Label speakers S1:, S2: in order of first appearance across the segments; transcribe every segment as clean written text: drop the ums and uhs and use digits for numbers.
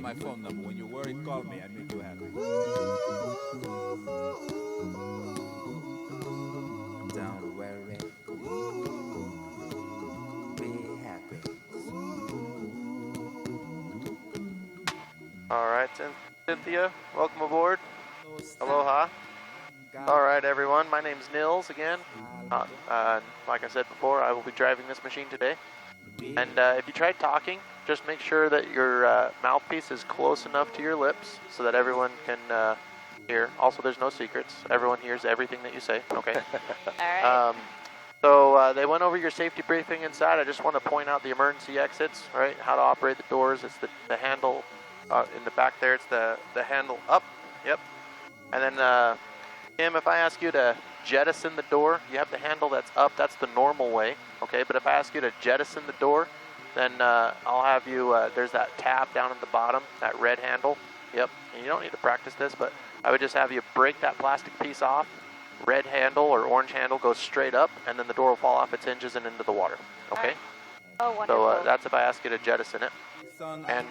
S1: my phone number. When you're worried, call me. I make you happy. Don't worry. Be happy.
S2: All right, Cynthia, welcome aboard. Aloha. All right, everyone. My name's Niels again. Like I said before, I will be driving this machine today. And if you try talking, just make sure that your mouthpiece is close enough to your lips so that everyone can hear. Also, there's no secrets. Everyone hears everything that you say. Okay.
S3: All right.
S2: So they went over your safety briefing inside. I just want to point out the emergency exits, right? How to operate the doors. It's the handle in the back there. It's the handle up. Yep. And then, Kim, if I ask you to jettison the door, you have the handle that's up. That's the normal way, okay? But if I ask you to jettison the door, then I'll have you, there's that tab down at the bottom, that red handle. Yep. And you don't need to practice this, but I would just have you break that plastic piece off. Red handle or orange handle goes straight up, and then the door will fall off its hinges and into the water, okay?
S3: Right. Oh, wonderful.
S2: So that's if I ask you to jettison it. And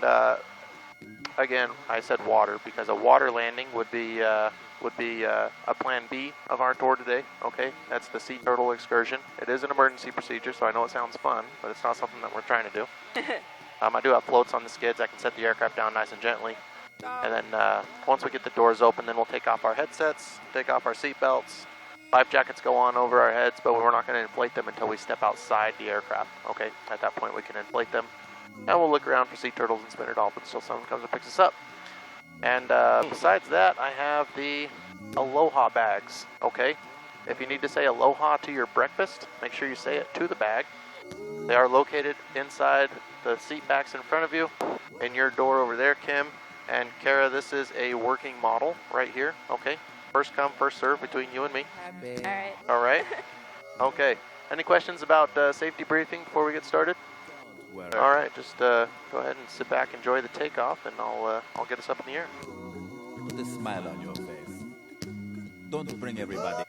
S2: again, I said water because a water landing would be a plan B of our tour today, okay? That's the sea turtle excursion. It is an emergency procedure, so I know it sounds fun, but it's not something that we're trying to do. I do have floats on the skids. I can set the aircraft down nice and gently. And then once we get the doors open, then we'll take off our headsets, take off our seat belts. Life jackets go on over our heads, but we're not going to inflate them until we step outside the aircraft, okay? At that point, we can inflate them. And we'll look around for sea turtles and spinner dolphins until someone comes and picks us up. And besides that, I have the Aloha bags, okay? If you need to say aloha to your breakfast, make sure you say it to the bag. They are located inside the seat backs in front of you, in your door over there, Kim. And Kara, this is a working model right here, okay? First come, first serve between you and me.
S3: All right.
S2: All right? Okay. Any questions about safety briefing before we get started? All right, just go ahead and sit back, enjoy the takeoff, and I'll get us up in the air.
S1: Put a smile on your face. Don't bring everybody.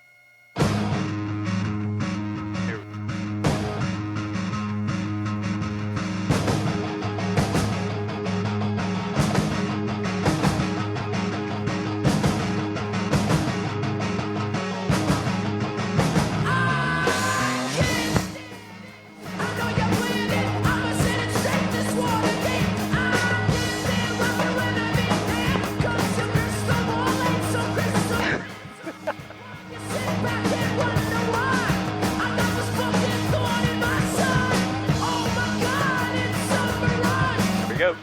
S2: Go.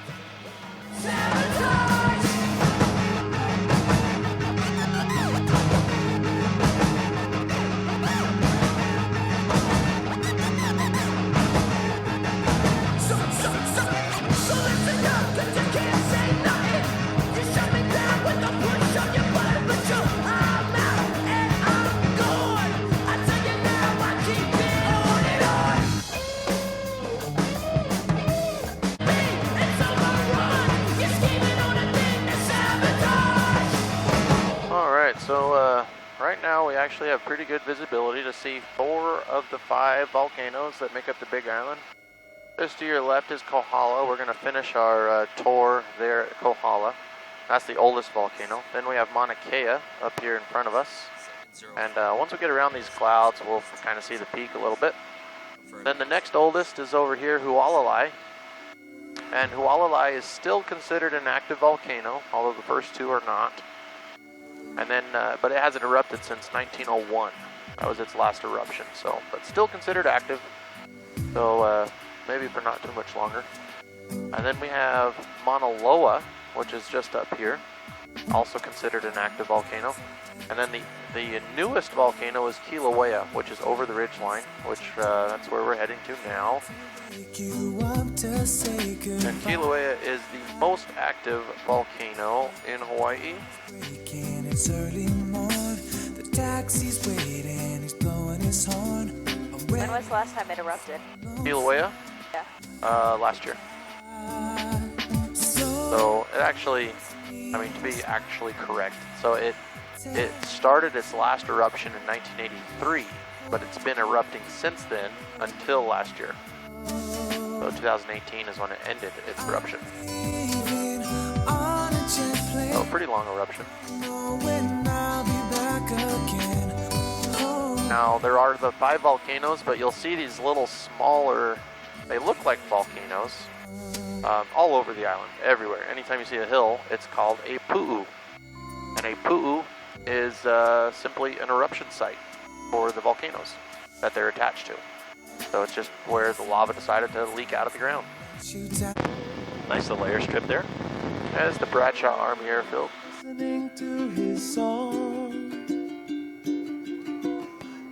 S2: So right now we actually have pretty good visibility to see 4 of the 5 volcanoes that make up the Big Island. Just to your left is Kohala. We're going to finish our tour there at Kohala. That's the oldest volcano. Then we have Mauna Kea up here in front of us. And once we get around these clouds, we'll kind of see the peak a little bit. Then the next oldest is over here, Hualalai. And Hualalai is still considered an active volcano, although the first 2 are not. And then, but it hasn't erupted since 1901. That was its last eruption, so, but still considered active. So maybe for not too much longer. And then we have Mauna Loa, which is just up here, also considered an active volcano. And then the newest volcano is Kilauea, which is over the ridge line, which that's where we're heading to now. And Kilauea is the most active volcano in Hawaii.
S3: When was the last time it erupted?
S2: Kilauea?
S3: Yeah.
S2: Last year. So it actually, I mean, to be actually correct, so it started its last eruption in 1983, but it's been erupting since then until last year. So 2018 is when it ended its eruption. So pretty long eruption. Now there are the 5 volcanoes, but you'll see these little smaller, they look like volcanoes, all over the island, everywhere. Anytime you see a hill, it's called a pu'u. And a pu'u is simply an eruption site for the volcanoes that they're attached to. So it's just where the lava decided to leak out of the ground.
S4: Nice little airstrip there.
S2: That is the Bradshaw Army Airfield.
S5: Listening to his song.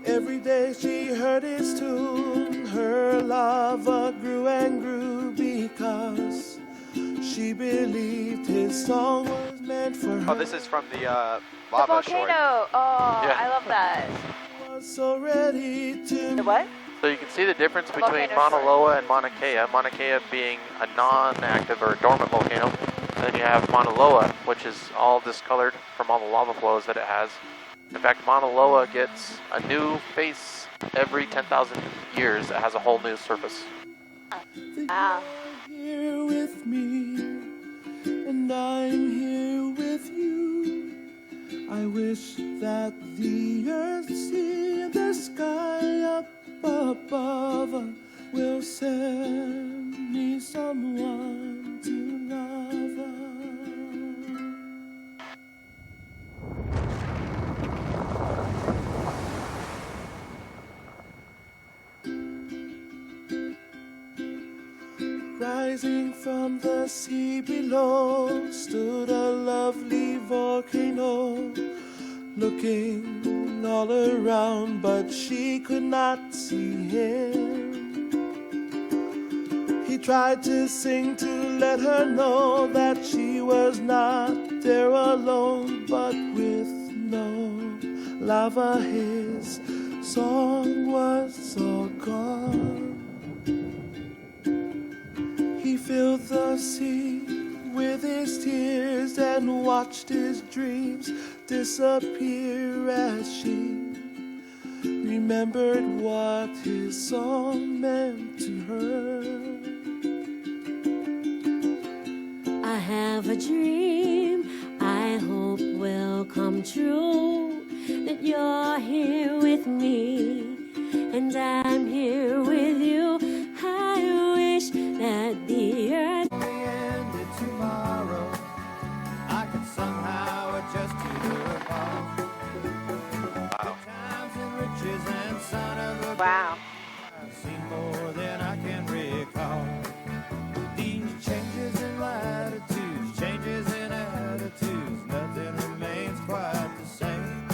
S5: Every day she heard his tune. Her lava grew and grew because she believed his song was meant for her.
S6: Oh, this is from the
S3: The
S6: lava shore.
S3: volcano. Oh,
S2: Yeah.
S3: I love that.
S5: Was so ready to
S3: The what?
S2: So you can see the difference between
S3: Volcano
S2: Mauna
S3: shore.
S2: Loa and Mauna Kea. Mauna Kea being a non-active or dormant volcano. And then you have Mauna Loa, which is all discolored from all the lava flows that it has. In fact, Mauna Loa gets a new face every 10,000 years. It has a whole new surface.
S3: Wow.
S5: here with me, and I'm here with you. I wish that the earth, sea, and the sky up above will send me someone to love. Rising from the sea below stood a lovely volcano, looking all around, but she could not see him. He tried to sing to let her know that she was not there alone, but with no lava his song was all gone. He filled the sea with his tears and watched his dreams disappear as she remembered what his song meant to her.
S7: I have a dream I hope will come true, that you're here with me and I'm here with you. I wish that the earth
S5: Ended tomorrow, I could somehow adjust to the fall. Times and riches and son of a
S3: Wow.
S5: I've seen more than I can recall. These changes in latitudes, changes in attitudes, nothing remains quite the same.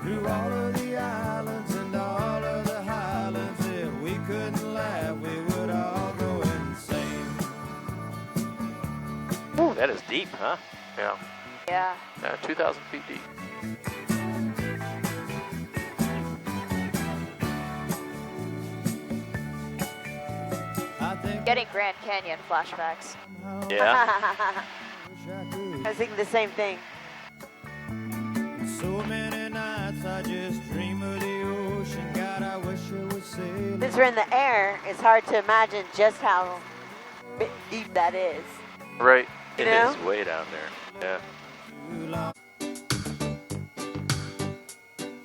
S5: Through all of the islands and all of the highlands, if we couldn't laugh, we would all go insane.
S4: Ooh, that is deep, huh?
S2: Yeah,
S3: Yeah.
S2: 2,000 feet deep.
S5: I think
S3: Getting Grand Canyon flashbacks.
S4: Yeah.
S5: I
S8: I think the same thing.
S5: So many nights I just dream of the ocean. God, I wish I was sailing.
S8: Since we're in the air, it's hard to imagine just how deep that is.
S2: Right.
S4: It
S8: You know?
S4: is way down there. Yeah.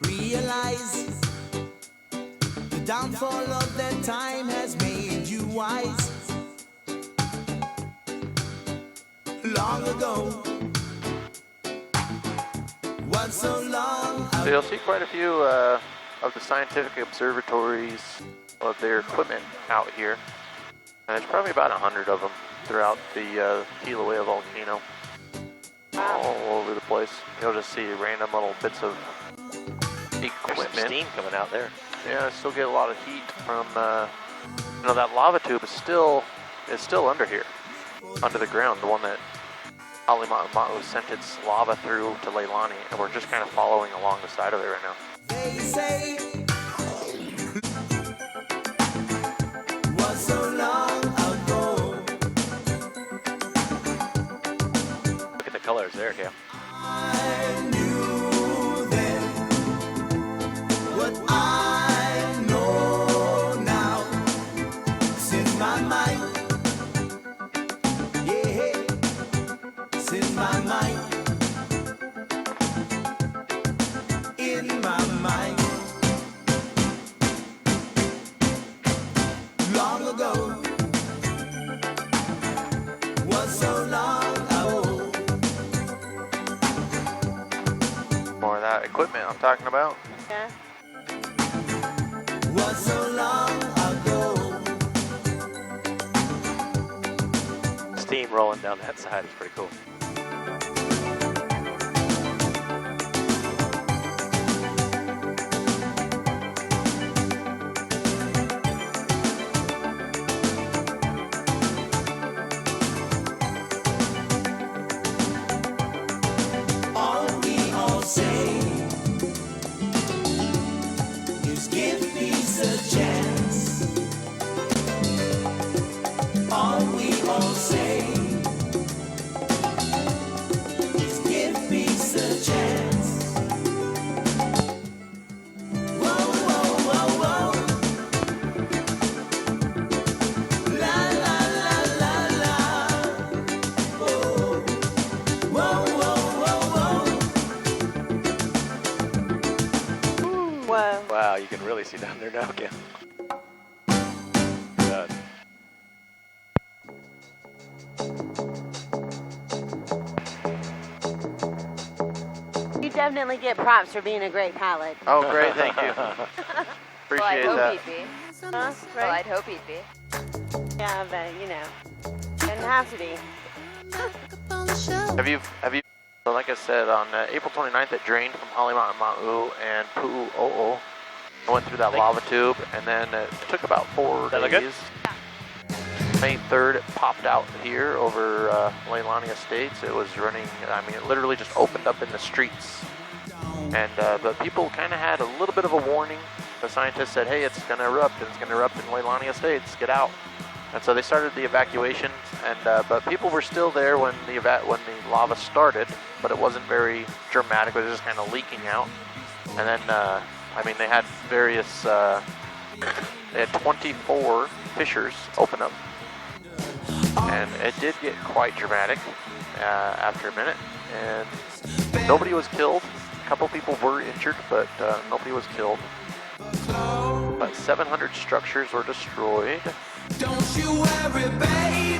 S9: Realize the downfall of that time has made you wise. Long ago was so long.
S2: So you'll see quite a few of the scientific observatories of their equipment out here. And there's probably about 100 of them throughout the Kilauea volcano. All over the place. You'll just see random little bits of
S4: There's some
S2: equipment.
S4: steam coming out there.
S2: Yeah, I still get a lot of heat from, you know, that lava tube is still under here, under the ground. The one that Ali'Maʻu sent its lava through to Leilani, and we're just kind of following along the side of it right now.
S9: They say was so long ago.
S4: Look at the colors there, Cam.
S9: I knew then what I know now. Since my mind, yeah, since my mind
S2: equipment I'm talking about.
S8: Yeah.
S9: Was so long ago.
S4: Steam rolling down that side is pretty cool.
S9: All we all say is give peace a chance. All we all say is give peace a chance. Whoa, whoa, whoa, whoa. La, la, la, la, la. Whoa, whoa, whoa, whoa, whoa.
S8: Whoa.
S4: Wow, you can really see down there now again. God.
S8: You definitely get props for being a great pilot.
S2: Oh, great, thank you.
S3: Well, I'd
S2: Appreciate
S3: hope
S2: that.
S3: he'd be.
S8: Huh?
S3: Well,
S8: Right?
S3: I'd hope he'd be.
S8: Yeah, but you know, didn't have to be.
S2: Have you, so like I said, on April 29th, it drained from Halimāʻu Ma'u and Pu'u'o'o. I went through that lava tube, and then it took about 4
S4: That look good?
S2: days. May 3rd, it popped out here over Leilani Estates. It was running, I mean, it literally just opened up in the streets. And but people kind of had a little bit of a warning. The scientists said, hey, it's going to erupt, and it's going to erupt in Leilani Estates. Get out. And so they started the evacuations, and but people were still there when the lava started, but it wasn't very dramatic. It was just kind of leaking out. And then, I mean, they had various, they had 24 fissures open up, and it did get quite dramatic after a minute. And nobody was killed. A couple people were injured, but nobody was killed. About 700 structures were destroyed.
S9: Don't you worry, baby.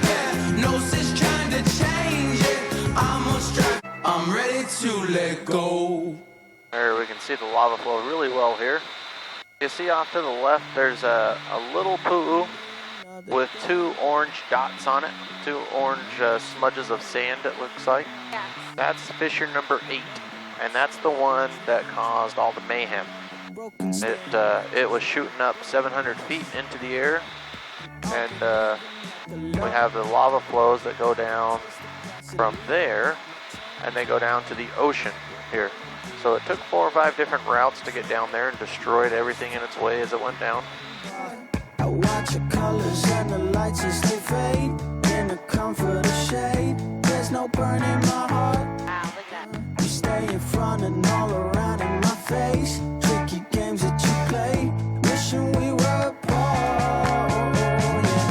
S9: No sense trying to change it. I'm ready to let go.
S2: There we can see the lava flow really well here. You see off to the left, there's a little pu'u with 2 orange dots on it, 2 orange smudges of sand, it looks like.
S3: Yeah.
S2: That's fissure number 8, and that's the one that caused all the mayhem. It was shooting up 700 feet into the air, and we have the lava flows that go down from there, and they go down to the ocean here. So it took 4 or 5 different routes to get down there and destroyed everything in its way as it went down.
S9: I watch the colors and the lights as they fade. In the comfort of shade, there's no burn in my heart.
S3: Wow, look at that.
S9: You stay in front and all around in my face. Tricky games that you play, wishing we were apart. Yeah.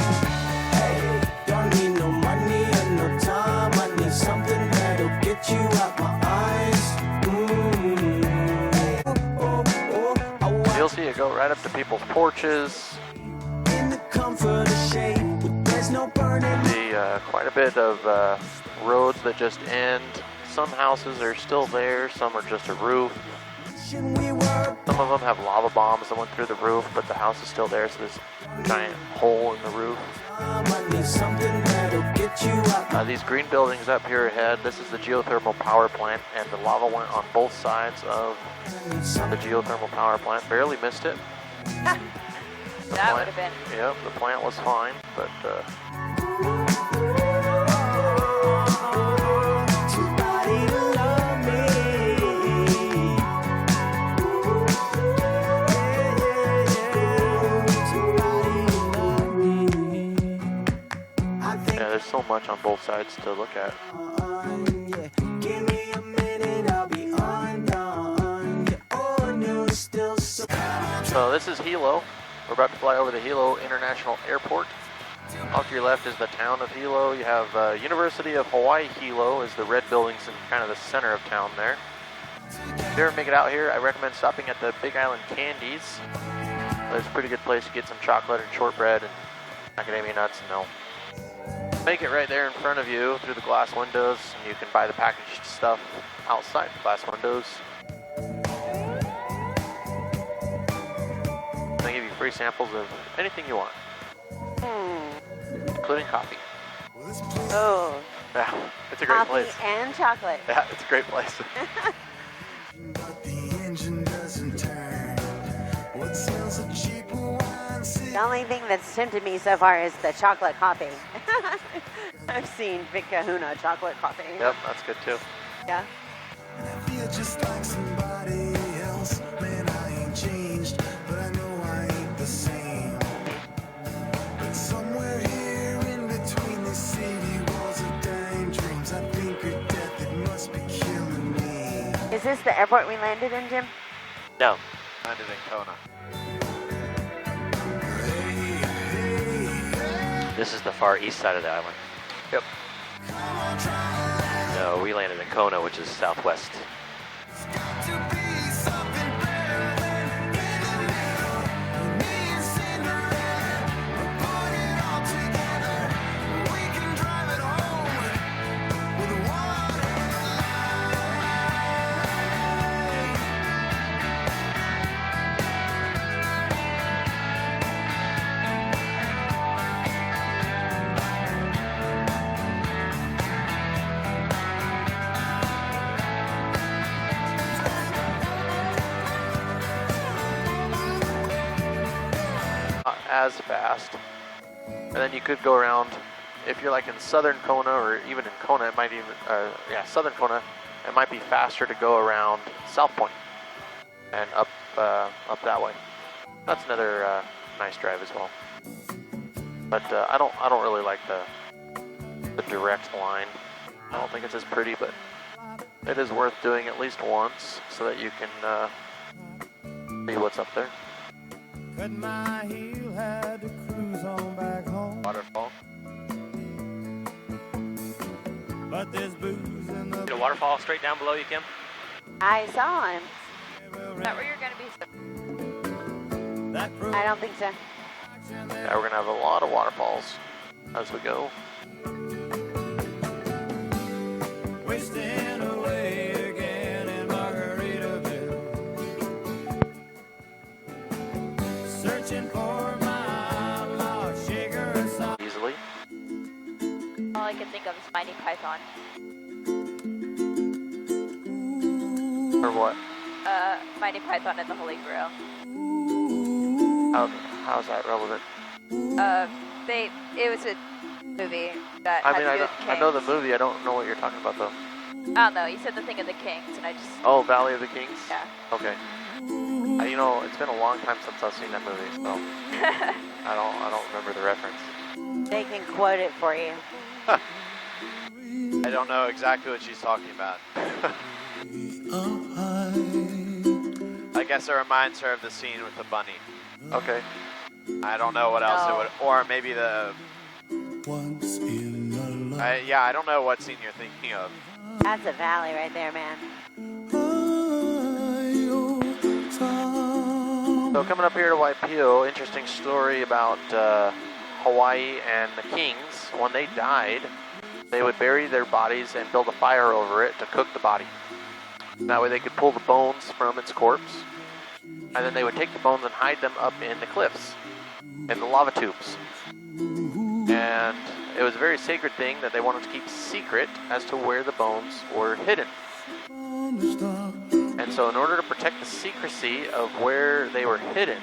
S9: Hey, don't need no money and no time. I need something that'll get you out my eyes.
S2: You'll see it go right up to people's porches.
S9: In the comfort of shade, there's no burning.
S2: Quite a bit of roads that just end. Some houses are still there, some are just a roof.
S9: Wishing we were
S2: Some of them have lava bombs that went through the roof, but the house is still there, so there's a giant hole in the roof.
S9: I need something that'll get you out.
S2: These green buildings up here ahead, this is the geothermal power plant, and the lava went on both sides of the geothermal power plant. Barely missed it.
S3: That would have been.
S2: Yep, the plant was fine, but
S9: Somebody to love me. Somebody to love me. I think
S2: yeah, there's so much on both sides to look at.
S9: yeah. Give me a minute, I'll be undone. Yeah, oh, no, still so.
S2: So this is Hilo. We're about to fly over the Hilo International Airport. Off to your left is the town of Hilo. You have University of Hawaii Hilo is the red buildings in kind of the center of town there. If you ever make it out here, I recommend stopping at the Big Island Candies. It's a pretty good place to get some chocolate and shortbread and macadamia nuts, and they'll make it right there in front of you through the glass windows, and you can buy the packaged stuff outside the glass windows. samples of anything you want, including coffee.
S8: Oh,
S2: Yeah, it's a great
S8: coffee
S2: place.
S8: and chocolate.
S2: Yeah, it's a great place.
S9: But the engine doesn't turn. What sells a cheaper wine?
S8: The only thing that's tempted me so far is the chocolate coffee. I've seen Big Kahuna chocolate coffee.
S2: Yep, that's good too.
S8: Yeah.
S9: I feel just like somebody else. Man, I ain't changed, but I know I ain't the same. But somewhere here in between these city walls of dying dreams, I think of death, it must be killing me.
S8: Is this the airport we landed in, Jim?
S4: No.
S1: Landed in Kona.
S4: This is the far east side of the island.
S2: Yep.
S4: No, we landed in Kona, which is southwest.
S2: Not as fast. And then you could go around, if you're like in southern Kona or even in Kona, it might even, southern Kona, it might be faster to go around South Point and up that way. That's another nice drive as well. But I don't really like the direct line. I don't think it's as pretty, but it is worth doing at least once so that you can see what's up there.
S5: Cut my heel, had to cruise on back home.
S1: Waterfall.
S5: But there's booze in the
S4: See a waterfall straight down below you, Kim?
S8: I saw him.
S3: Is that where you're going to be?
S5: that
S8: I don't think so.
S2: Yeah, we're gonna have a lot of waterfalls as we go.
S5: wasting away again in Margaritaville. Searching for my lost shaker of salt.
S2: Easily.
S3: All I can think of is Mighty Python.
S2: Or what?
S3: Mighty Python and the Holy Grail.
S2: How's that relevant?
S3: It was a movie that
S2: I
S3: had
S2: mean,
S3: to do with kings.
S2: I know the movie. I don't know what you're talking about though.
S3: I don't know. You said the thing of the kings, and I just
S2: Oh, Valley of the Kings.
S3: yeah.
S2: Okay. You know, it's been a long time since I've seen that movie, so I don't remember the reference.
S8: They can quote it for you.
S1: I don't know exactly what she's talking about. I guess it reminds her of the scene with the bunny.
S2: Okay.
S1: I don't know what else it
S3: No.
S1: would, or maybe the.
S9: Once in a life.
S1: Yeah, I don't know what scene you're thinking of.
S8: That's a valley right there, man.
S2: So coming up here to Waipio, interesting story about Hawaii and the kings. When they died, they would bury their bodies and build a fire over it to cook the body. That way they could pull the bones from its corpse, and then they would take the bones and hide them up in the cliffs, in the lava tubes. And it was a very sacred thing that they wanted to keep secret as to where the bones were hidden. And so in order to protect the secrecy of where they were hidden,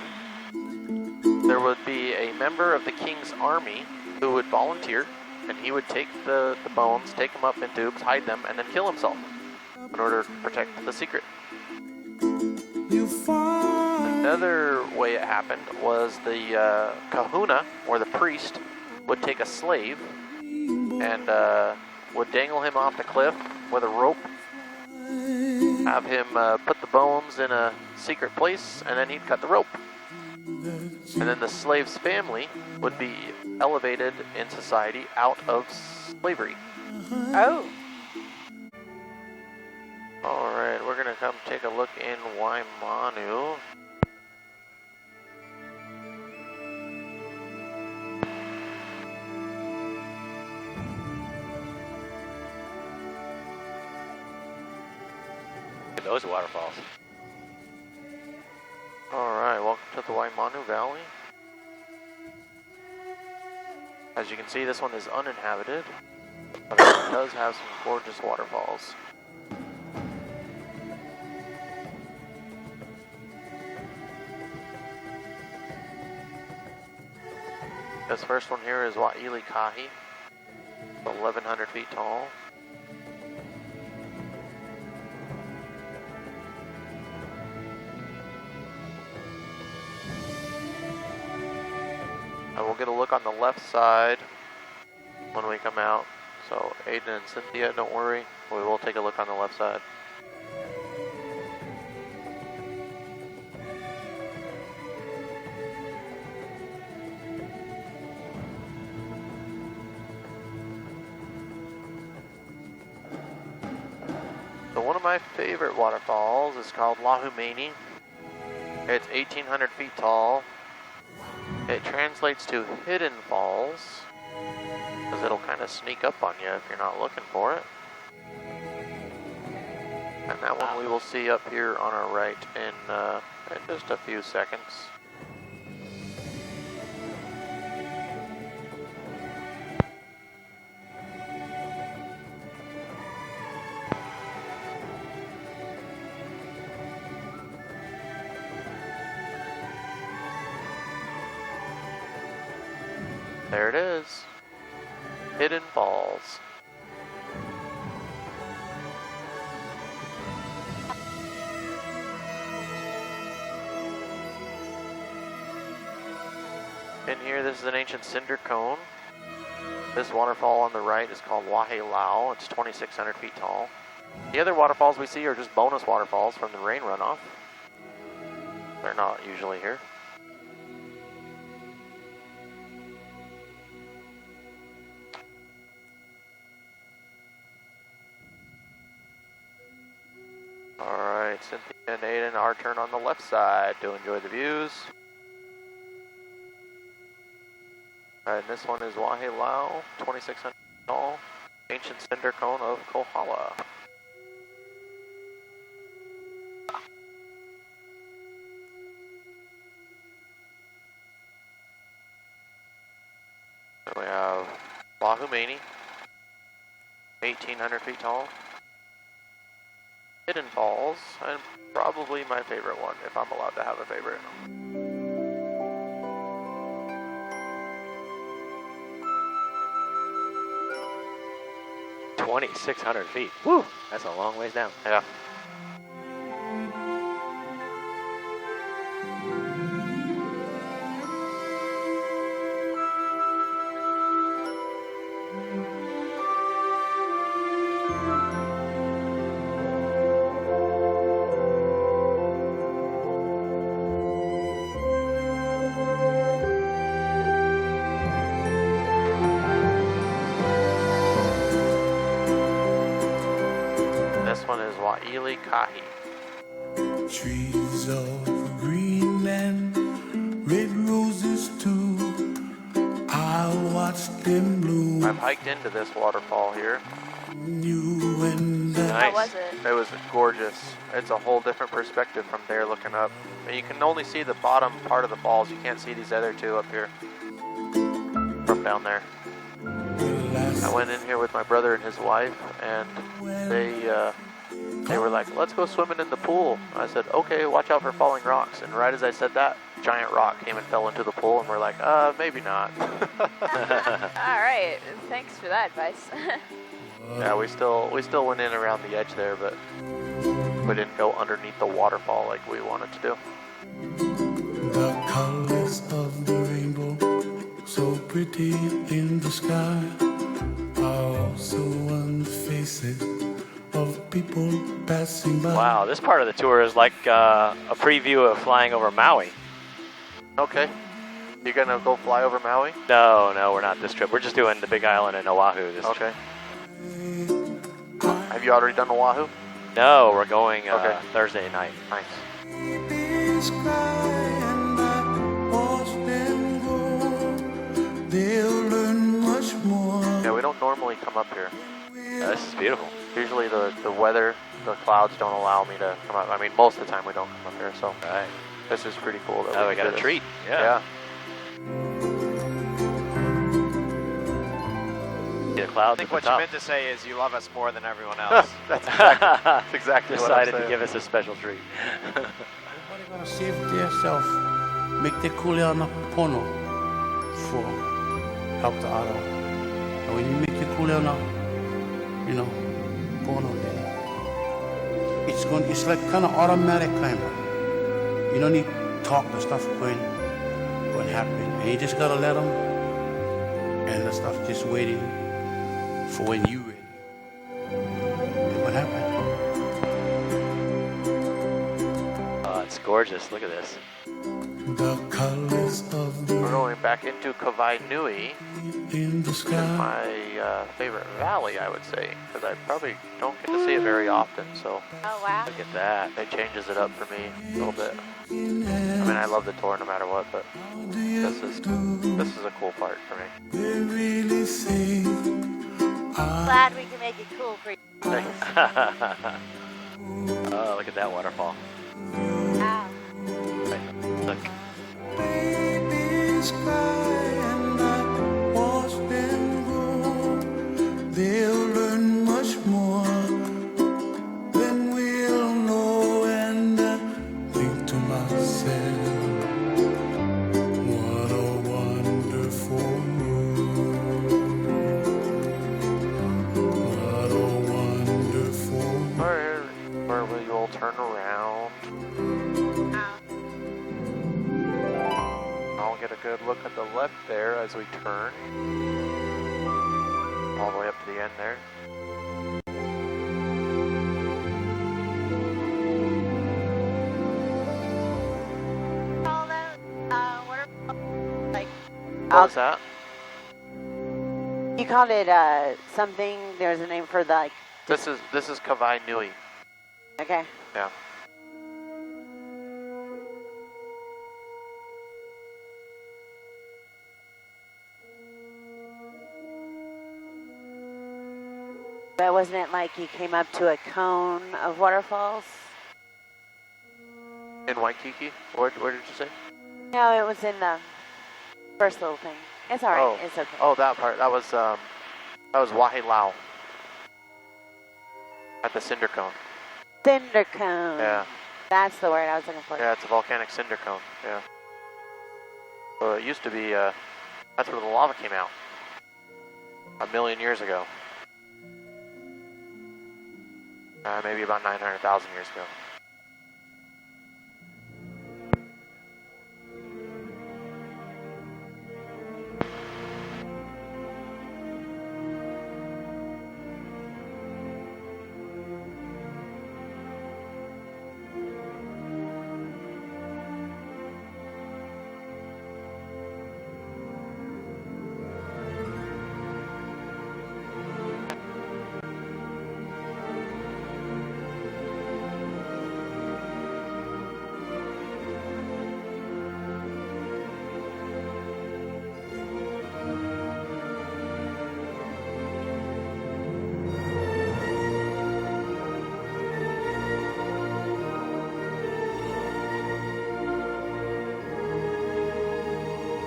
S2: there would be a member of the king's army who would volunteer, and he would take the bones, take them up in tubes, hide them, and then kill himself in order to protect the secret. Another way it happened was the kahuna, or the priest, would take a slave and would dangle him off the cliff with a rope, have him put the bones in a secret place, and then he'd cut the rope. And then the slave's family would be elevated in society out of slavery.
S8: Oh.
S2: All right, we're gonna come take a look in Waimanu.
S4: Those waterfalls.
S2: All right, welcome to the Waimanu Valley. As you can see, this one is uninhabited, but it does have some gorgeous waterfalls. This first one here is Wa'ili Kahi, 1,100 feet tall. And we'll get a look on the left side when we come out. So Aiden and Cynthia, don't worry, we will take a look on the left side. So one of my favorite waterfalls is called Lahumeni. It's 1,800 feet tall. It translates to hidden falls, because it'll kind of sneak up on you if you're not looking for it. And that one we will see up here on our right in just a few seconds. There it is, Hidden Falls. In here, this is an ancient cinder cone. This waterfall on the right is called Wahe Lau. It's 2,600 feet tall. The other waterfalls we see are just bonus waterfalls from the rain runoff. They're not usually here. Alright, Cynthia and Aiden, our turn on the left side to enjoy the views. Alright, this one is Wahe Lau, 2,600 tall, ancient cinder cone of Kohala. Then we have Lahumeni, 1,800 feet tall. Hidden Falls, and probably my favorite one, if I'm allowed to have a favorite.
S4: Yeah. 2,600 feet. Woo! That's a long ways down.
S2: Yeah. This one is Wa'ili Kahi.
S5: Trees of green and red roses too. I watched them bloom.
S2: I've hiked into this waterfall here.
S5: You and I.
S3: How was it?
S2: It was gorgeous. It's a whole different perspective from there looking up. And you can only see the bottom part of the falls. You can't see these other two up here from down there. I went in here with my brother and his wife, and they were like, let's go swimming in the pool. I said, okay, watch out for falling rocks. And right as I said that, giant rock came and fell into the pool, and we're like, maybe not.
S3: All right, thanks for that advice.
S2: Yeah, we still went in around the edge there, but we didn't go underneath the waterfall like we wanted to do.
S5: The colors of the rainbow, so pretty in the sky, are also on the faces of people passing by.
S4: Wow, this part of the tour is like a preview of flying over Maui.
S2: Okay. You're gonna go fly over Maui?
S4: No, we're not this trip. We're just doing the Big Island and Oahu this trip.
S2: Okay. Have you already done Oahu?
S4: No, we're going
S2: Okay.
S4: Thursday night.
S2: Nice.
S5: Babies cry and I watch them grow. They'll learn much more.
S2: Yeah, we don't normally come up here.
S4: This is beautiful.
S2: Usually the weather, the clouds don't allow me to come up. I mean, most of the time we don't come up here, so
S4: Right.
S2: this is pretty cool. That
S4: Oh, we
S2: can
S4: got
S2: do
S4: a
S2: this.
S4: treat. Yeah. Get a cloud
S6: I think
S4: to
S6: what
S4: the
S6: you
S4: top.
S6: meant to say is you love us more than everyone else.
S2: That's exactly what I'm
S4: Decided to
S2: saying.
S4: give us a special treat.
S10: Everybody gonna save themselves. Make the cooler na pono for help the auto. And when you make your cooler na, you know, pono there, it's like kind of automatic kind of. You don't need to talk the stuff going happen. And you just gotta let them, and the stuff just waiting for when you ready. And what happened?
S4: Oh, it's gorgeous. Look at this.
S10: The colors of the
S2: We're going back into Kawai Nui.
S10: in the
S2: This is
S10: sky.
S2: my favorite valley, I would say, because I probably don't get to see it very often, so
S3: Oh, wow.
S2: look at that. It changes it up for me a little bit. I mean, I love the tour no matter what, but this is a cool part for me.
S10: They really say
S3: Glad we can make it cool for you.
S4: Oh, look at that waterfall.
S3: Wow.
S4: Look.
S10: babies cry and I watch them grow. They'll learn much more than we'll know. And I think to myself, what a wonderful world. What a wonderful world.
S2: Where will you all turn around? I'll get a good look at the left there as we turn. All the way up to the end there.
S3: All that, waterfall, like,
S2: What was that?
S8: You called it something. There's a name for the like.
S2: This is Kawai Nui.
S8: Okay.
S2: Yeah.
S8: But wasn't it like you came up to a cone of waterfalls?
S2: In Waikiki? Where did you say?
S8: No, it was in the first little thing. It's all right.
S2: Oh.
S8: It's okay.
S2: Oh, that part. That was Wahilau. At the cinder cone.
S8: Cinder cone.
S2: Yeah.
S8: That's the word I was looking for.
S2: Yeah, it's a volcanic cinder cone. Yeah. Well, it used to be. That's where the lava came out. 1 million years ago. Maybe about 900,000 years ago.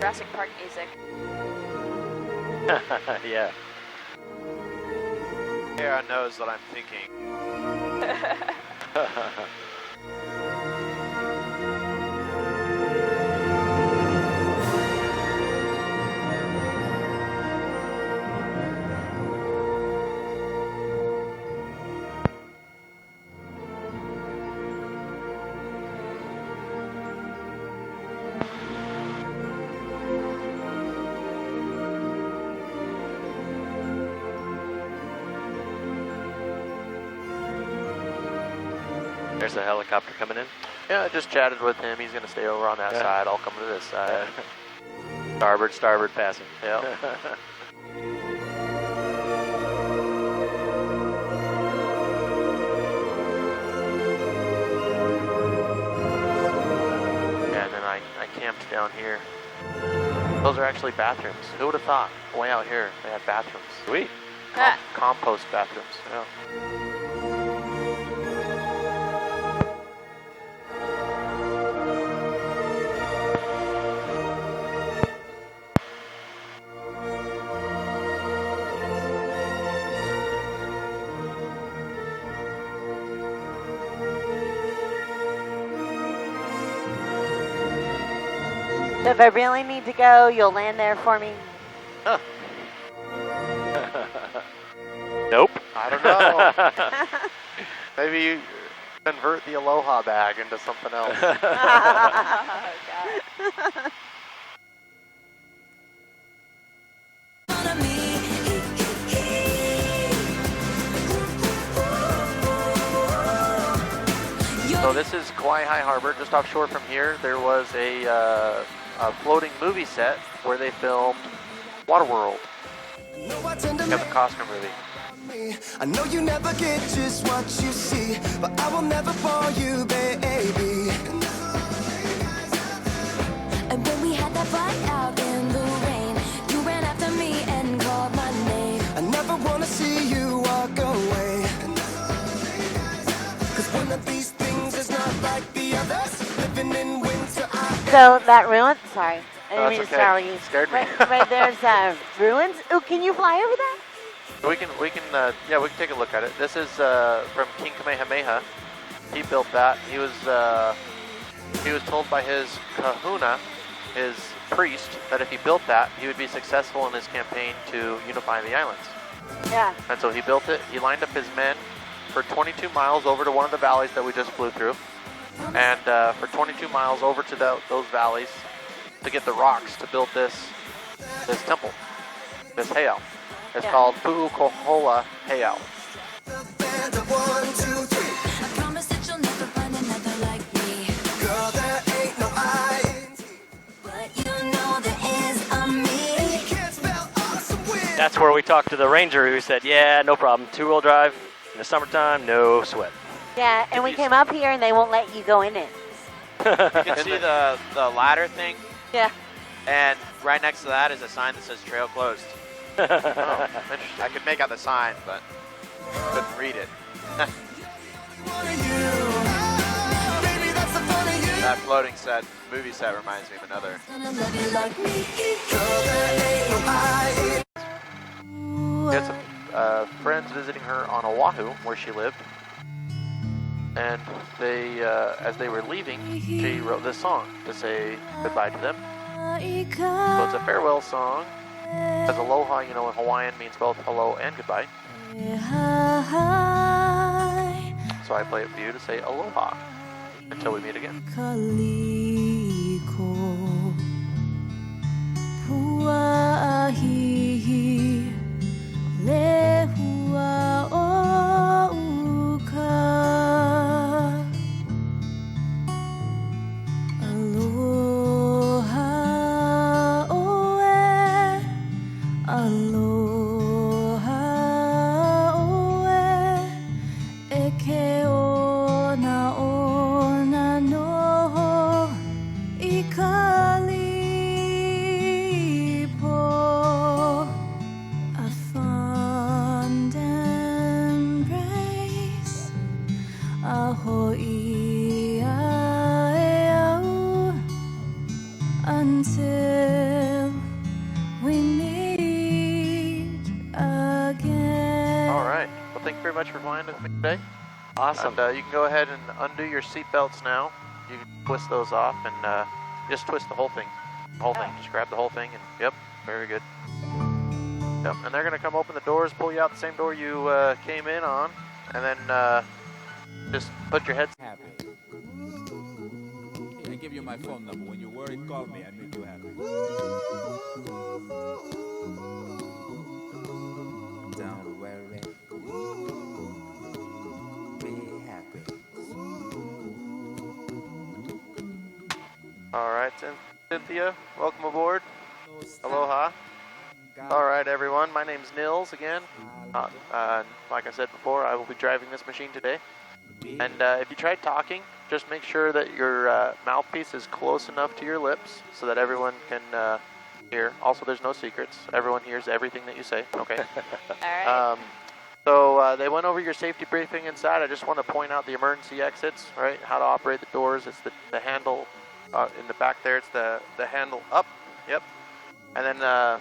S3: Jurassic Park music.
S4: Yeah.
S6: Kara knows what I'm thinking.
S4: There's a helicopter coming in.
S2: Yeah, I just chatted with him. He's gonna stay over on that
S4: Yeah.
S2: side. I'll come to this side.
S4: Starboard passing.
S2: Yeah. And then I camped down here. Those are actually bathrooms. Who would have thought? Way out here, they had bathrooms.
S4: Sweet.
S2: Compost bathrooms. Yeah.
S8: So if I really need to go, you'll land there for me?
S2: Huh.
S4: Nope.
S2: I don't know. Maybe you convert the Aloha bag into something else.
S8: Oh,
S2: So this is Kauai Harbor, just offshore from here. There was a floating movie set where they filmed Waterworld, Kevin Costner movie.
S9: I know you never get just what you see, but I will never fall you, baby.
S11: And when we had that fight out in the rain, you ran after me and called my name.
S9: I never wanna see you walk away. Cause one of these things is not like the others. Living in winter,
S8: So that ruin, sorry, I
S2: No,
S8: didn't mean
S2: it's
S8: to
S2: okay.
S8: startle you.
S2: Scared me.
S8: Right there's ruins. Oh, can you fly over that?
S2: We can take a look at it. This is from King Kamehameha. He built that. He was told by his kahuna, his priest, that if he built that, he would be successful in his campaign to unify the islands.
S8: Yeah.
S2: And so he built it. He lined up his men for 22 miles over to one of the valleys that we just flew through, and for 22 miles over to those valleys to get the rocks to build this temple, this heiau. It's called Pu'ukohola Heiau.
S11: I promise that you'll never find another like me.
S9: girl, there ain't no I in T.
S11: But you know there is a me.
S9: And you can't spell awesome with.
S4: That's where we talked to the ranger who said, yeah, no problem. 2-wheel drive in the summertime, no sweat.
S8: Yeah, and we came up here and they won't let you go in it.
S6: You can see the ladder thing,
S8: Yeah.
S6: and right next to that is a sign that says trail closed.
S2: Oh, interesting.
S6: I could make out the sign, but couldn't read it. That floating movie set reminds me of another.
S11: Gonna love you like me.
S2: She had some friends visiting her on Oahu, where she lived, and they, as they were leaving, she wrote this song to say goodbye to them. So it's a farewell song, because aloha, in Hawaiian means both hello and goodbye. So I play it for you to say aloha until we meet again.
S11: Until we meet again.
S2: All right. Well, thank you very much for flying with me today.
S4: Awesome.
S2: And you can go ahead and undo your seat belts now. You can twist those off and just twist the whole thing. Just grab the whole thing and yep, very good. Yep. And they're gonna come open the doors, pull you out the same door you came in on, and then just put your heads.
S1: Happy. I give you my phone number. When you're worried, call me. I make you happy. Don't worry. Be happy.
S2: All right, Cynthia, welcome aboard. Aloha. All right, everyone. My name's Niels again. Like I said before, I will be driving this machine today. And if you try talking, just make sure that your mouthpiece is close enough to your lips so that everyone can hear. Also, there's no secrets. Everyone hears everything that you say. Okay.
S8: All right.
S2: So they went over your safety briefing inside. I just want to point out the emergency exits, right? How to operate the doors. It's the handle in the back there. It's the handle up. Yep. And then,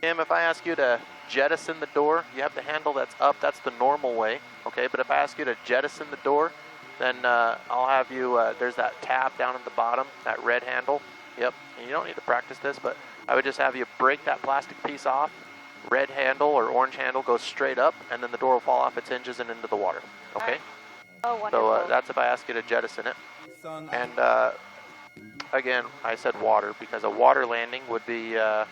S2: Kim, if I ask you to jettison the door, you have the handle that's up. That's the normal way. Okay. But if I ask you to jettison the door, then I'll have you, there's that tab down at the bottom, that red handle. Yep. And you don't need to practice this, but I would just have you break that plastic piece off. Red handle or orange handle goes straight up, and then the door will fall off its hinges and into the water. Okay?
S3: Right. Oh, wonderful.
S2: So that's if I ask you to jettison it. And again, I said water because a water landing would be a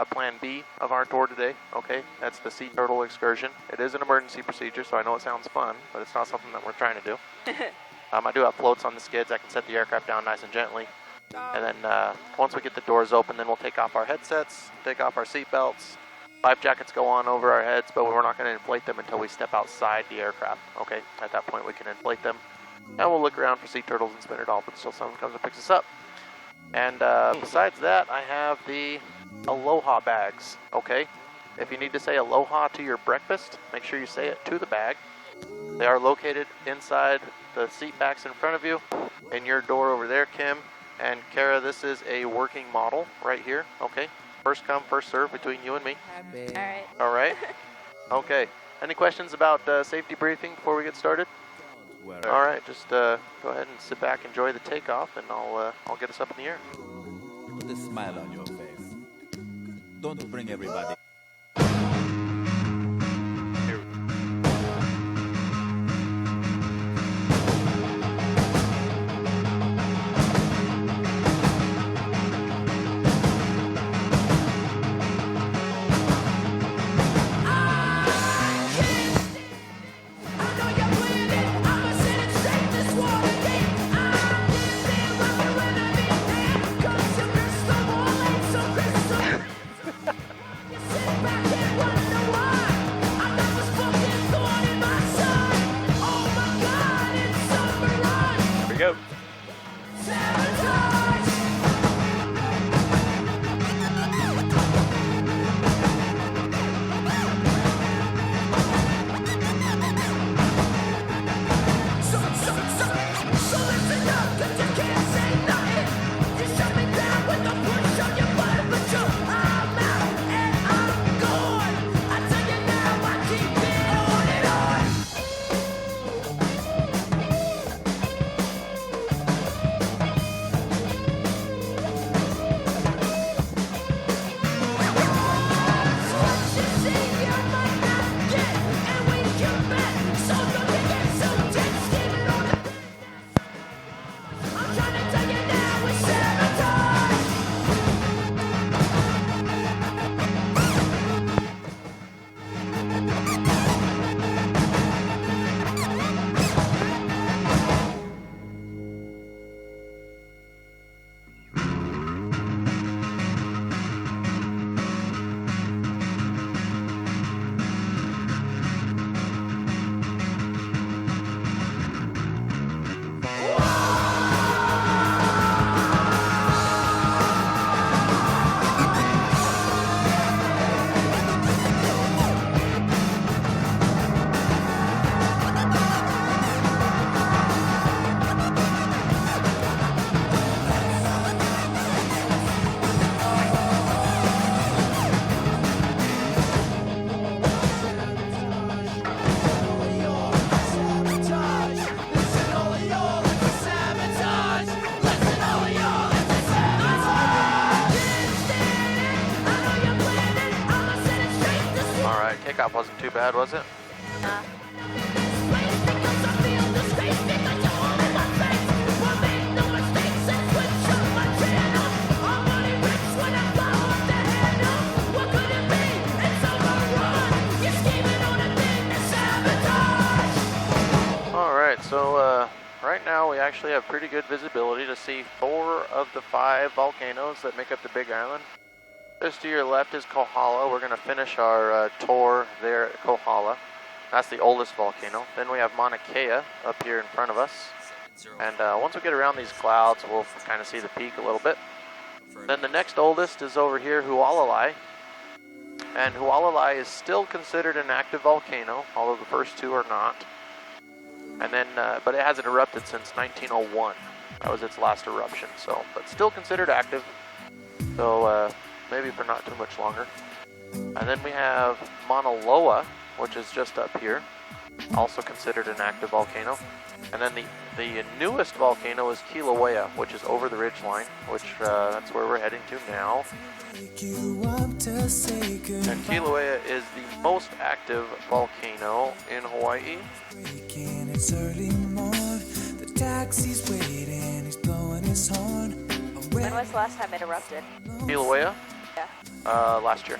S2: plan B of our tour today. Okay? That's the sea turtle excursion. It is an emergency procedure, so I know it sounds fun, but it's not something that we're trying to do. I do have floats on the skids. I can set the aircraft down nice and gently. And then once we get the doors open, then we'll take off our headsets, take off our seat belts. Life jackets go on over our heads, but we're not going to inflate them until we step outside the aircraft. Okay, at that point we can inflate them. And we'll look around for sea turtles and spinner dolphins until someone comes and picks us up. And besides that, I have the aloha bags. Okay, if you need to say aloha to your breakfast, make sure you say it to the bag. They are located inside the seat backs in front of you. In your door over there, Kim. And Kara, this is a working model right here, okay? First come, first serve between you and me.
S3: All right.
S2: All right? Okay. Any questions about safety briefing before we get started? All right, just go ahead and sit back, enjoy the takeoff, and I'll get us up in the air.
S1: Put a smile on your face. Don't bring everybody.
S4: Go.
S2: Takeoff wasn't too bad, was it? Alright, so right now we actually have pretty good visibility to see 4 of the 5 volcanoes that make up the Big Island. Just to your left is Kohala. We're going to finish our tour there at Kohala. That's the oldest volcano. Then we have Mauna Kea up here in front of us. And once we get around these clouds, we'll kind of see the peak a little bit. Then the next oldest is over here, Hualalai. And Hualalai is still considered an active volcano, although the first 2 are not. And then, but it hasn't erupted since 1901. That was its last eruption. So, but still considered active. So, maybe for not too much longer. And then we have Mauna Loa, which is just up here. also considered an active volcano. And then the newest volcano is Kilauea, which is over the ridge line, which that's where we're heading to now. And Kilauea is the most active volcano in Hawaii.
S5: It's early morn, the taxi's waiting, he's blowing his horn.
S3: When was the last time it erupted?
S2: Kilauea?
S3: Yeah.
S2: Last year.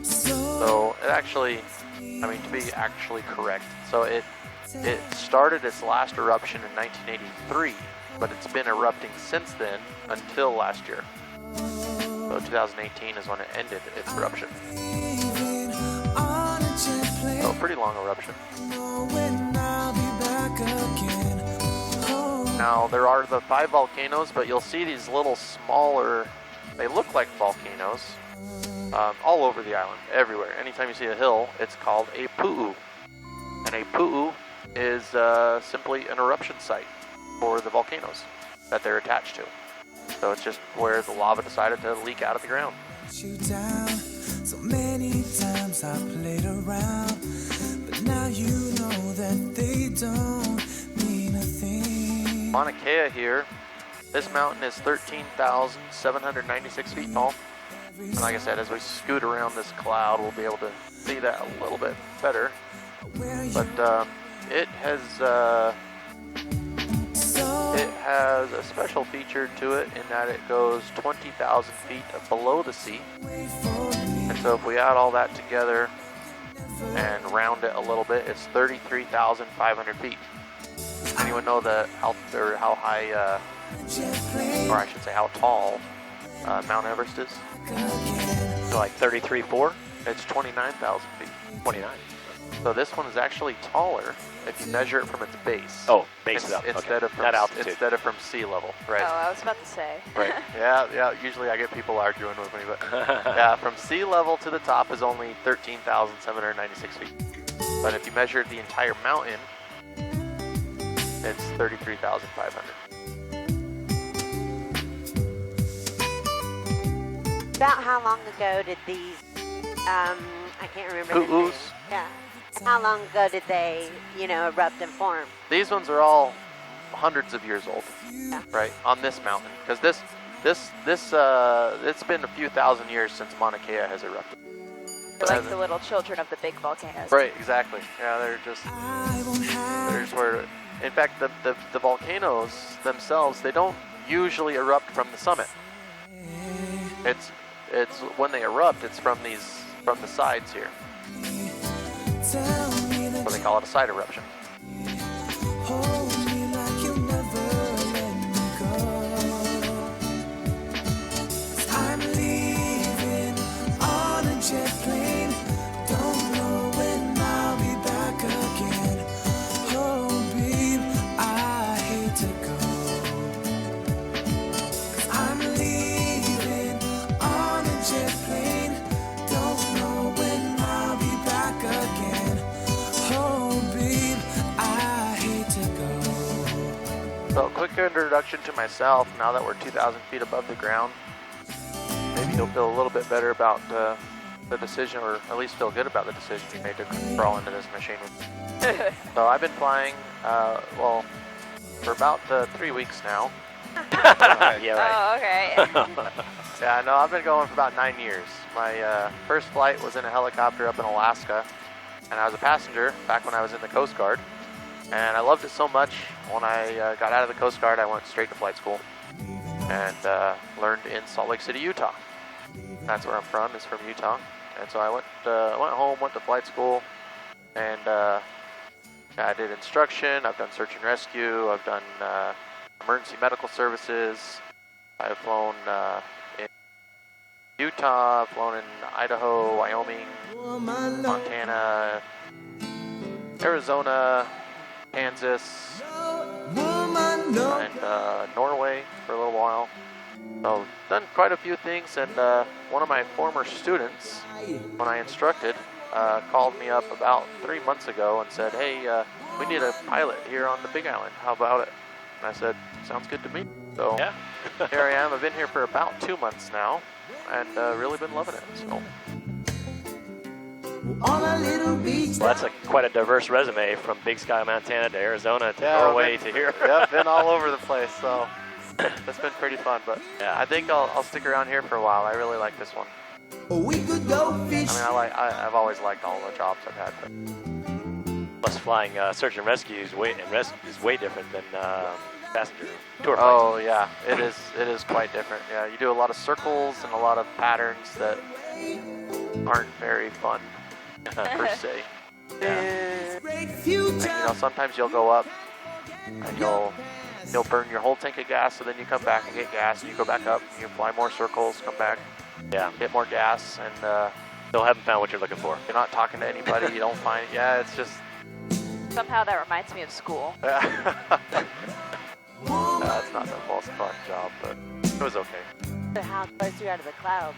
S2: So it actually, I mean, to be actually correct, so it started its last eruption in 1983, but it's been erupting since then until last year. So 2018 is when it ended its eruption. So pretty long eruption. Now there are the 5 volcanoes, but you'll see these little smaller, they look like volcanoes, all over the island, everywhere. Anytime you see a hill, it's called a pu'u. And a pu'u is simply an eruption site for the volcanoes that they're attached to. So it's just where the lava decided to leak out of the ground.
S5: So many times I played around, but now you know that they don't mean a thing.
S2: Mauna Kea here, this mountain is 13,796 feet tall. And like I said, as we scoot around this cloud, we'll be able to see that a little bit better. But it has a special feature to it in that it goes 20,000 feet below the sea. And so if we add all that together and round it a little bit, it's 33,500 feet. Anyone know how high, or I should say how tall Mount Everest is?
S4: So like 33.4?
S2: It's 29,000 feet.
S4: 29.
S2: So this one is actually taller if you measure it from its base.
S4: Oh, base it up.
S2: Instead of from
S4: that altitude.
S2: Instead of from sea level, right?
S3: Oh, I was about to say.
S2: Right. Yeah. Usually I get people arguing with me, but yeah, from sea level to the top is only 13,796 feet. But if you measure the entire mountain, it's 33,500.
S8: About how long ago did these, I can't remember the name.
S2: Pu'us?
S8: Yeah. How long ago did they, erupt and form?
S2: These ones are all hundreds of years old, right? On this mountain, because it's been a few thousand years since Mauna Kea has erupted.
S3: They're like the little children of the big volcanoes.
S2: Right, exactly. Yeah, they're just where. In fact, the volcanoes themselves, they don't usually erupt from the summit. It's when they erupt, it's from the sides here. So they call it a side eruption.
S5: I'm leaving on a jet plane. Don't know when I'll be back again. Oh, babe, I hate to go. 'Cause I'm leaving on a jet plane. Don't know when I'll be back again. Oh, babe, I hate to go.
S2: So, quick introduction to myself. Now that we're 2,000 feet above the ground, maybe you'll feel a little bit better about the decision, or at least feel good about the decision you made to crawl into this machine. So, I've been flying, for about 3 weeks now.
S4: Yeah, right.
S3: Oh, okay.
S2: Yeah, no, I've been going for about 9 years. My first flight was in a helicopter up in Alaska, and I was a passenger back when I was in the Coast Guard. And I loved it so much, when I got out of the Coast Guard, I went straight to flight school and learned in Salt Lake City, Utah. That's where I'm from, is from Utah. And so I went home, went to flight school, and I did instruction. I've done search and rescue. I've done emergency medical services. I've flown in Utah. I've flown in Idaho, Wyoming, Montana, Arizona, Kansas, and Norway for a little while. So done quite a few things, and one of my former students, when I instructed, called me up about 3 months ago and said, hey, we need a pilot here on the Big Island. How about it? And I said, sounds good to me. So
S4: yeah.
S2: Here I am. I've been here for about 2 months now, and really been loving it. So
S9: on a little beach.
S4: Well, that's quite a diverse resume from Big Sky, Montana to Arizona to Norway to here.
S2: Yeah, been all over the place, so that's been pretty fun. But yeah, I think I'll stick around here for a while. I really like this one.
S9: We could go fish.
S2: I mean, I've always liked all the jobs I've had. But.
S4: Plus, flying search and rescue is way different than passenger tour flights.
S2: Oh yeah, it is quite different. Yeah, you do a lot of circles and a lot of patterns that aren't very fun per se. Yeah. And, you know, sometimes you'll go up and you'll burn your whole tank of gas, so then you come back and get gas, and you go back up, and you fly more circles, come back, get more gas, and
S4: still haven't found what you're looking for.
S2: You're not talking to anybody. You don't find it. Yeah, it's just.
S3: Somehow that reminds me of school.
S2: No, it's not the most fun job, but it was okay.
S8: How close you are to the clouds?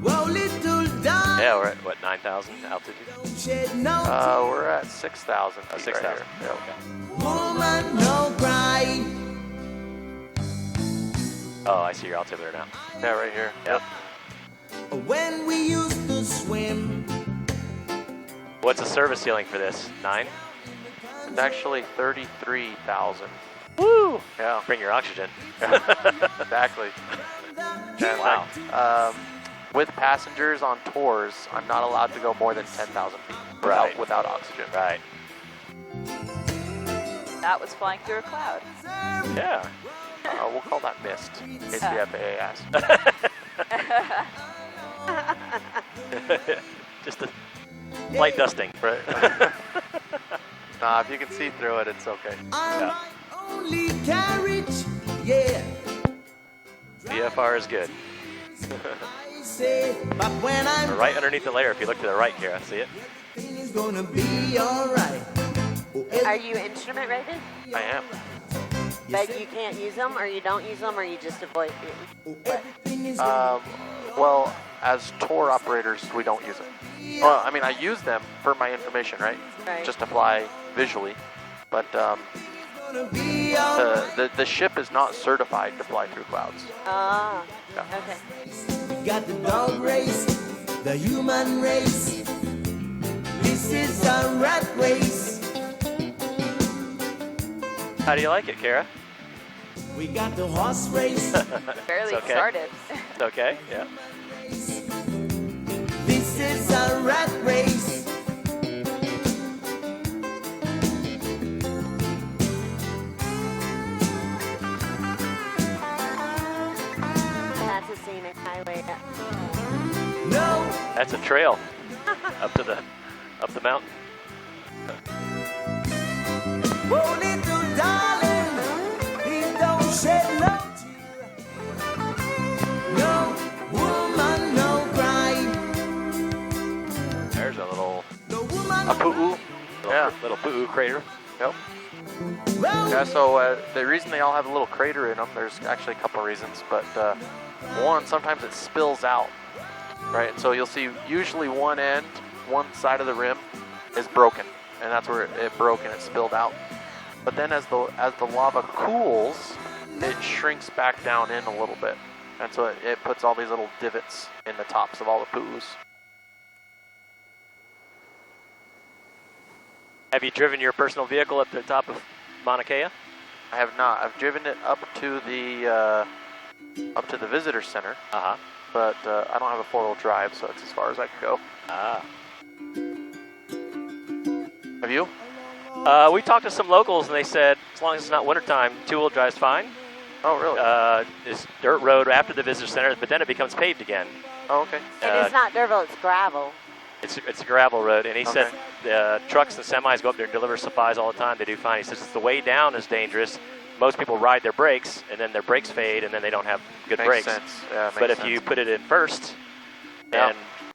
S9: Well, little darling.
S4: Yeah, we're at what, 9,000 altitude?
S2: We're at 6,000.
S4: 6,000.
S2: Right
S4: yeah, okay.
S9: Woman, no cry.
S4: Oh, I see your altimeter now.
S2: Yeah, right here.
S4: Yep.
S9: When we used to swim.
S4: What's the service ceiling for this? 9?
S2: It's actually 33,000.
S4: Woo!
S2: Yeah.
S4: Bring your oxygen.
S2: Exactly. And
S4: wow.
S2: With passengers on tours, I'm not allowed to go more than 10,000 feet without oxygen.
S4: Right.
S3: That was flying through a cloud.
S2: Yeah. We'll call that mist, in case the FAA asks.
S4: Just a light dusting.
S2: Right. Nah, if you can see through it, it's okay.
S9: Yeah. Only carriage, yeah.
S4: VFR is good.
S9: But when I'm
S4: right underneath the layer, if you look to the right, Kara, see it?
S9: Everything's gonna be alright.
S8: Are you instrument rated?
S2: I am.
S8: But you can't use them, or you don't use them, or you just avoid it?
S2: Well, as tour operators, we don't use them. Well, I mean, I use them for my information, right? Just to fly visually. But the ship is not certified to fly through clouds.
S8: Ah,
S2: yeah.
S8: Okay.
S9: We got the dog race, the human race. This is a rat race.
S4: How do you like it, Kara?
S9: We got the horse race.
S3: Barely
S4: okay.
S3: started.
S4: It's okay, yeah.
S9: This is a rat race.
S8: That's a scenic highway.
S9: No.
S4: That's a trail up the mountain.
S9: Oh, little darling, please don't shed no tear. No woman, no cry.
S4: There's a little
S2: pu'u. Yeah.
S4: Little pu'u crater.
S2: Yep. Yeah, so the reason they all have a little crater in them, there's actually a couple of reasons, but one, sometimes it spills out, right? And so you'll see usually one side of the rim is broken, and that's where it broke and it spilled out. But then as the lava cools, it shrinks back down in a little bit, and so it puts all these little divots in the tops of all the pu'us.
S4: Have you driven your personal vehicle up to the top of Mauna Kea?
S2: I have not. I've driven it up to the visitor center. But I don't have a 4-wheel drive, so it's as far as I can go. Have you?
S4: We talked to some locals, and they said as long as it's not wintertime, 2-wheel drive's fine.
S2: Oh, really?
S4: It's dirt road after the visitor center, but then it becomes paved again.
S2: Oh, okay.
S8: And it's not dirt road, it's gravel.
S4: It's a gravel road, and he said the trucks and semis go up there and deliver supplies all the time. They do fine. He says it's the way down is dangerous. Most people ride their brakes, and then their brakes fade, and then they don't have good brakes.
S2: Makes sense. Yeah,
S4: but if you put it in first, and